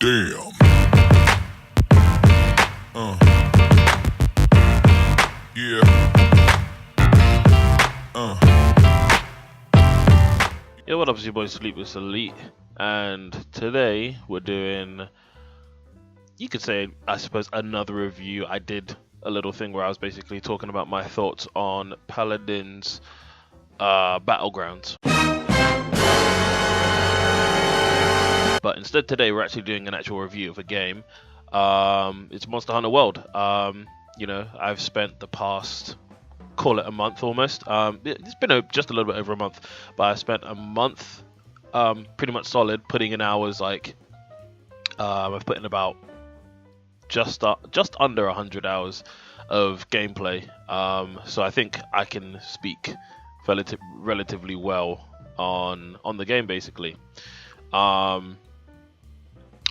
Damn. Yeah. Yo, what up, it's your boy Sleepless Elite, and today we're doing, you could say, I suppose, another review. I did a little thing where I was basically talking about my thoughts on Paladin's Battlegrounds. But instead today we're actually doing an actual review of a game. It's Monster Hunter World. You know, I've spent the past, call it a month almost. It's been just a little bit over a month, but I spent a month pretty much solid putting in hours. Like I've put in about just under 100 hours of gameplay. So I think I can speak relatively well on the game basically.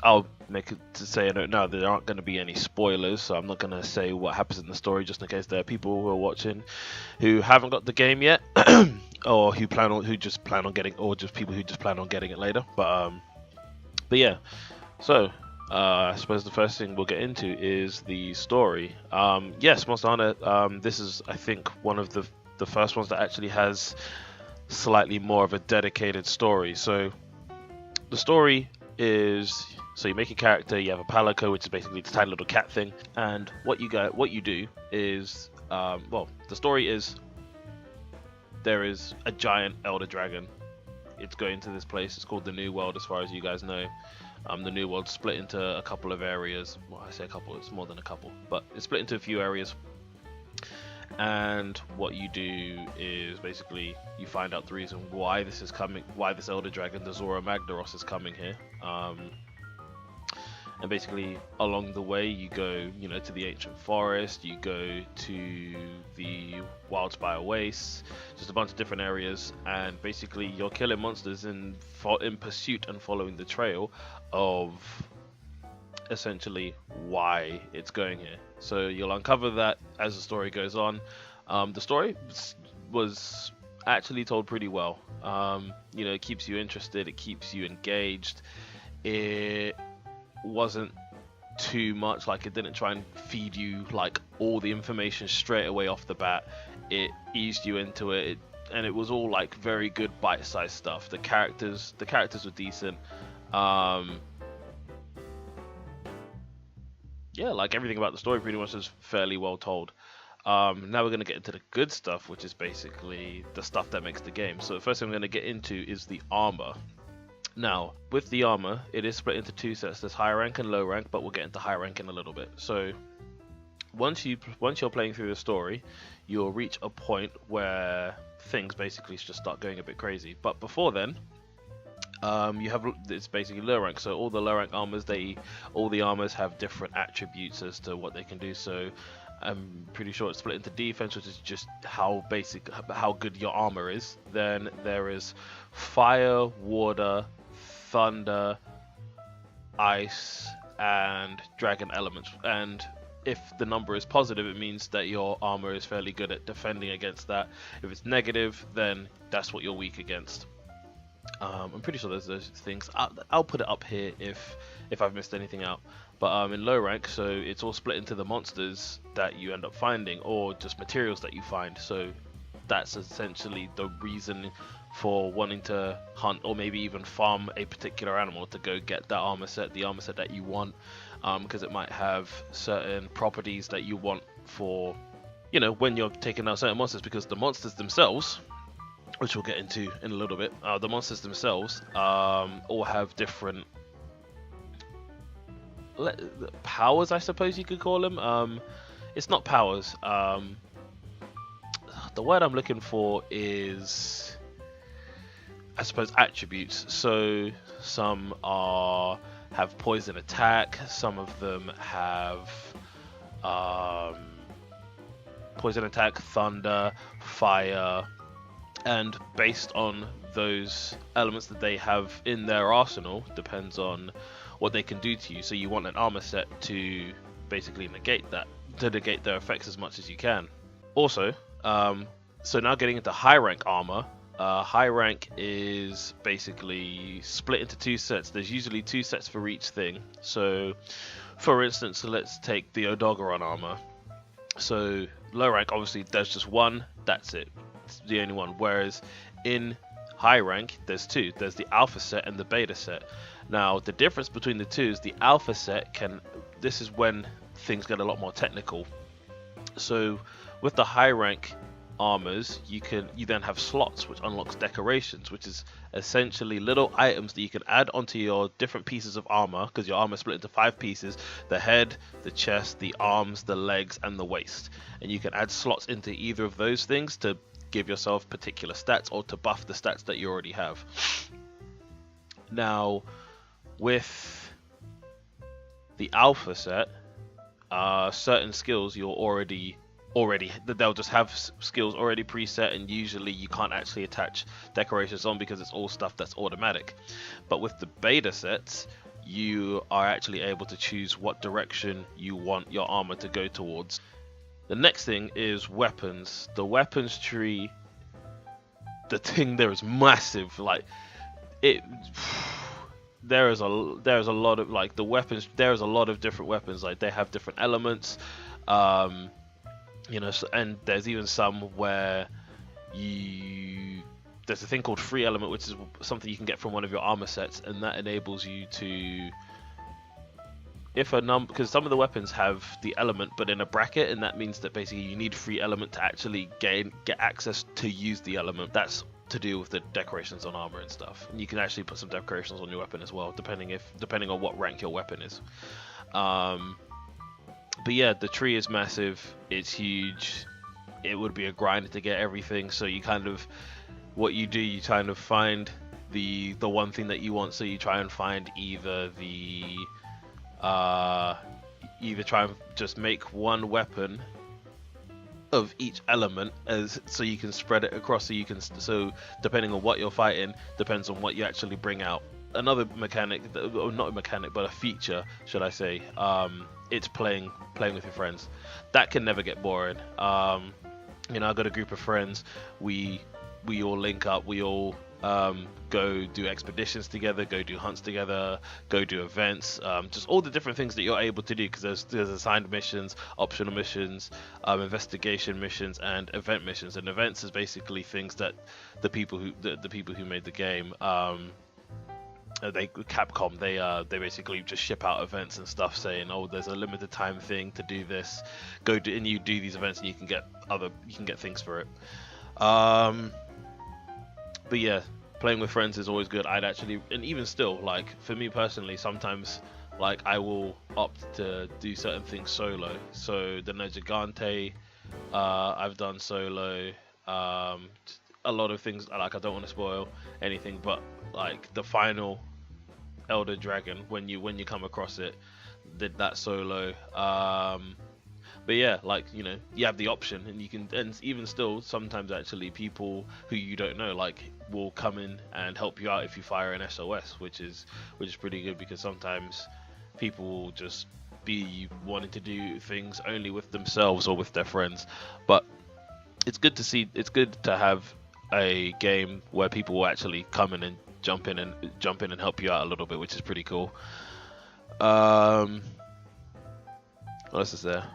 I'll make it to say I don't know there aren't going to be any spoilers, so I'm not going to say what happens in the story just in case there are people who are watching who haven't got the game yet, or who just plan on getting, or just people who just plan on getting it later. But yeah, so I suppose the first thing we'll get into is the story. Yes, Monster Hunter. This is, I think, one of the first ones that actually has slightly more of a dedicated story. So the story is, so you make a character, you have a palico, which is basically this tiny little cat thing, and what you do is, well, the story is there is a giant elder dragon. It's going to this place. It's called the New World, as far as you guys know. The New World split into a couple of areas. Well, I say a couple, it's more than a couple, but it's split into a few areas. And what you do is basically you find out the reason why this is coming, why this elder dragon, the Zora Magdaros, is coming here. And basically along the way you go, you know, to the ancient forest, you go to the Wildspire Wastes, just a bunch of different areas, and basically you're killing monsters in pursuit and following the trail of essentially why it's going here. So you'll uncover that as the story goes on. The story was actually told pretty well. You know, it keeps you interested, it keeps you engaged. It wasn't too much, like it didn't try and feed you like all the information straight away off the bat. It eased you into it, and it was all like very good bite-sized stuff. The characters were decent. Yeah, like everything about the story pretty much is fairly well told. Now we're going to get into the good stuff, which is basically the stuff that makes the game. So the first thing I'm going to get into is the armor. Now, with the armor, it is split into two sets. There's high rank and low rank, but we'll get into high rank in a little bit. So once you're playing through the story, you'll reach a point where things basically just start going a bit crazy. But before then, it's basically low rank. So all the low rank armors, all the armors have different attributes as to what they can do. So I'm pretty sure it's split into defense, which is just how good your armor is. Then there is fire, water, thunder, ice, and dragon elements. And if the number is positive, it means that your armor is fairly good at defending against that. If it's negative, then that's what you're weak against. I'm pretty sure there's those things. I'll put it up here if I've missed anything out. But in low rank, so it's all split into the monsters that you end up finding, or just materials that you find. So that's essentially the reason for wanting to hunt, or maybe even farm a particular animal to go get that armor set, the armor set that you want, because it might have certain properties that you want for, you know, when you're taking out certain monsters. Because the monsters themselves, which we'll get into in a little bit, the monsters themselves all have different powers, I suppose you could call them. It's not powers. The word I'm looking for is, I suppose, attributes. So some have poison attack, some of them have poison attack, thunder, fire, and based on those elements that they have in their arsenal, depends on what they can do to you. So you want an armor set to basically negate that, to negate their effects as much as you can. Also, so now getting into high rank armor, High rank is basically split into two sets. There's usually two sets for each thing. So, for instance, let's take the Odogaron armor. So, low rank, obviously, there's just one. That's it. It's the only one. Whereas in high rank, there's two. There's the alpha set and the beta set. Now, the difference between the two is the alpha set can. This is when things get a lot more technical. So, with the high rank armors, you then have slots which unlocks decorations, which is essentially little items that you can add onto your different pieces of armor, because your armor is split into 5 pieces: the head, the chest, the arms, the legs, and the waist. And you can add slots into either of those things to give yourself particular stats or to buff the stats that you already have. Now, with the alpha set, certain skills you're already they'll just have skills already preset, and usually you can't actually attach decorations on because it's all stuff that's automatic. But with the beta sets, you are actually able to choose what direction you want your armor to go towards. The next thing is weapons. The weapons tree, the thing there is massive. Like it there is a lot of, like, the weapons, there's a lot of different weapons. Like, they have different elements, you know, and there's even some where there's a thing called free element, which is something you can get from one of your armor sets, and that enables you to, because some of the weapons have the element but in a bracket, and that means that basically you need free element to actually get access to use the element. That's to do with the decorations on armor and stuff. And you can actually put some decorations on your weapon as well, depending on what rank your weapon is. But yeah, the tree is massive. It's huge. It would be a grind to get everything. So you kind of, what you do, you kind of find the one thing that you want. So you try and find either try and just make one weapon of each element, so you can spread it across, so depending on what you're fighting depends on what you actually bring out. Another mechanic, or not a mechanic but a feature, should I say, it's playing with your friends. That can never get boring. You know, I got a group of friends, we all link up, we all go do expeditions together, go do hunts together, go do events, just all the different things that you're able to do, because there's assigned missions, optional missions, investigation missions, and event missions. And events is basically things that the people who made the game, Capcom, they basically just ship out events and stuff saying, oh, there's a limited time thing to do this, and you do these events and you can get things for it. But yeah, playing with friends is always good. I'd actually, and even still, like, for me personally, sometimes, like, I will opt to do certain things solo. So the No Gigante, I've done solo. A lot of things, like, I don't want to spoil anything, but like the final Elder Dragon, when you come across it, did that solo. But yeah, like, you know, you have the option, and you can, and even still, sometimes actually people who you don't know, like, will come in and help you out if you fire an SOS, which is pretty good, because sometimes people will just be wanting to do things only with themselves or with their friends. But it's good to have a game where people will actually come in and jump in and help you out a little bit, which is pretty cool. What else is there?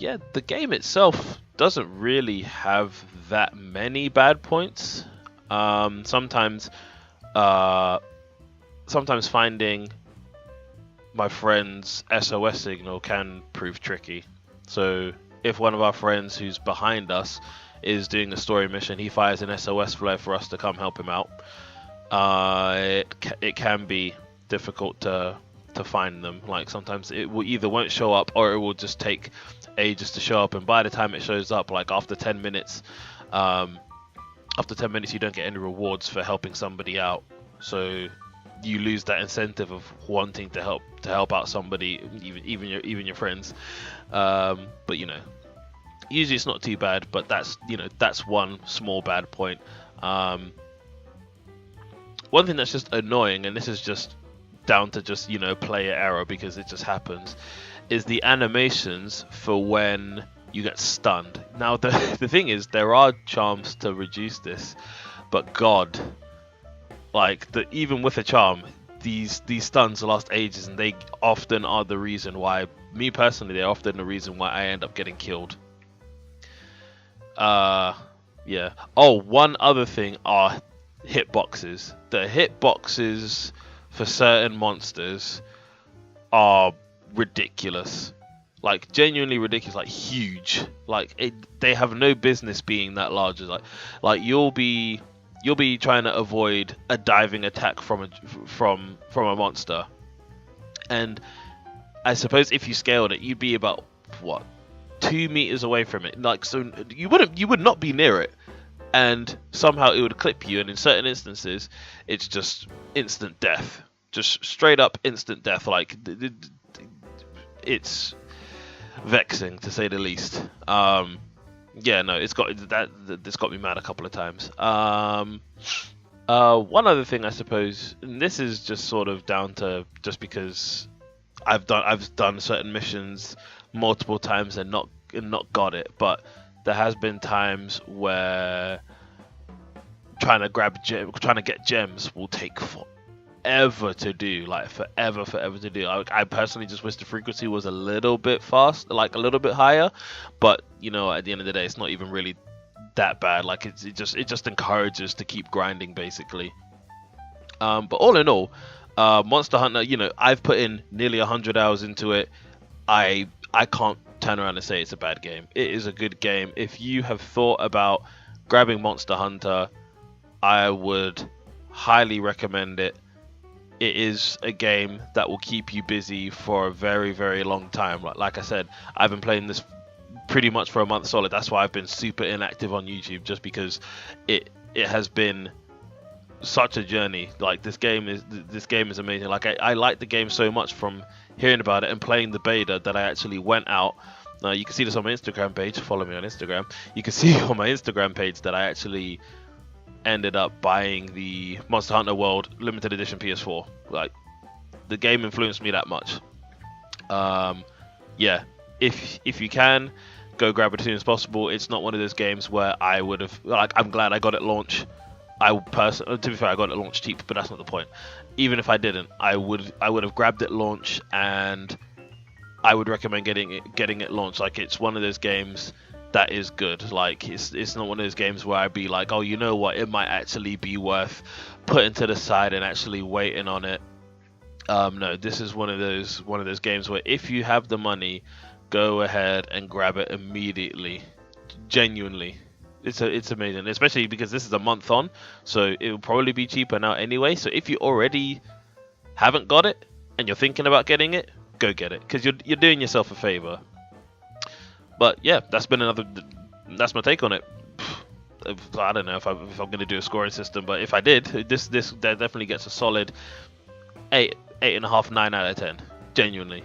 Yeah, the game itself doesn't really have that many bad points. Sometimes finding my friend's SOS signal can prove tricky. So if one of our friends who's behind us is doing a story mission, he fires an SOS flare for us to come help him out. It can be difficult to find them. Like, sometimes it will either won't show up, or it will just take ages to show up, and by the time it shows up, like after 10 minutes you don't get any rewards for helping somebody out, so you lose that incentive of wanting to help out somebody, even your friends. But you know, usually it's not too bad, but that's one small bad point. One thing that's just annoying, and this is just down to player error, because it just happens, is the animations for when you get stunned. Now the thing is, there are charms to reduce this, but God, like even with a charm, these stuns last ages, and they often are the reason why. Me personally, they're often the reason why I end up getting killed. Yeah. Oh, one other thing are hitboxes. The hitboxes for certain monsters are ridiculous. Like genuinely ridiculous, like huge. Like they have no business being that large. Like you'll be trying to avoid a diving attack from a monster, and I suppose if you scaled it, you'd be about what 2 meters away from it. Like so, you would not be near it, and somehow it would clip you. And in certain instances, it's just instant death, just straight up instant death. Like it's vexing to say the least. Yeah, no, it's got me mad a couple of times. One other thing, I suppose, and this is just sort of down to just because I've done certain missions multiple times and not got it, but there has been times where trying to get gems will take forever to do, like forever to do. I personally just wish the frequency was a little bit fast, like a little bit higher, but you know, at the end of the day, it's not even really that bad. Like it just encourages to keep grinding basically. But all in all, Monster Hunter, you know, I've put in nearly 100 hours into it. I can't turn around and say it's a bad game. It is a good game. If you have thought about grabbing Monster Hunter, I would highly recommend it. It is a game that will keep you busy for a very, very long time. Like I said, I've been playing this pretty much for a month solid. That's why I've been super inactive on YouTube, just because it has been such a journey. Like this game is amazing. Like I like the game so much from hearing about it and playing the beta that I actually went out. You can see this on my Instagram page. Follow me on Instagram. You can see on my Instagram page that I actually ended up buying the Monster Hunter World limited edition PS4. Like the game influenced me that much. Yeah, if you can, go grab it as soon as possible. It's not one of those games where I would have, like, I'm glad I got it launch. To be fair, I got it launch cheap, but that's not the point. Even if I didn't, I would have grabbed it launch, and I would recommend getting it launched. Like it's one of those games that is good. Like it's not one of those games where I'd be like, oh, you know what, it might actually be worth putting to the side and actually waiting on it. No, this is one of those games where if you have the money, go ahead and grab it immediately. Genuinely, it's amazing, especially because this is a month on, so it will probably be cheaper now anyway. So if you already haven't got it and you're thinking about getting it, go get it, because you're doing yourself a favor. But yeah, that's my take on it. I don't know if I'm going to do a scoring system, but if I did, this definitely gets a solid 8.5, 9 out of 10. Genuinely,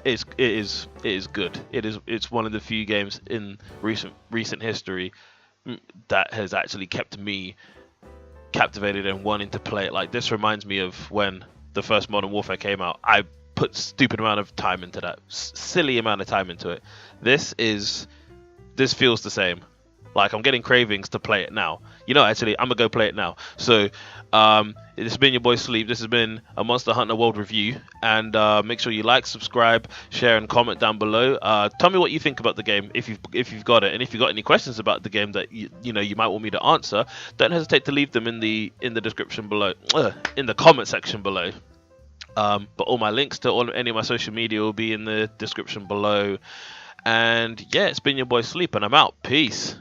it is good. It's one of the few games in recent history that has actually kept me captivated and wanting to play it. Like this reminds me of when the first Modern Warfare came out. I put stupid amount of time into that, silly amount of time into it. This feels the same. Like I'm getting cravings to play it now. You know, actually, I'm gonna go play it now. So, this has been your boy Sleep. This has been a Monster Hunter World review, and make sure you like, subscribe, share, and comment down below. Tell me what you think about the game if you've got it, and if you've got any questions about the game that you know you might want me to answer. Don't hesitate to leave them in the description below, in the comment section below. But all my links to any of my social media will be in the description below. And yeah, it's been your boy Sleep, and I'm out. Peace.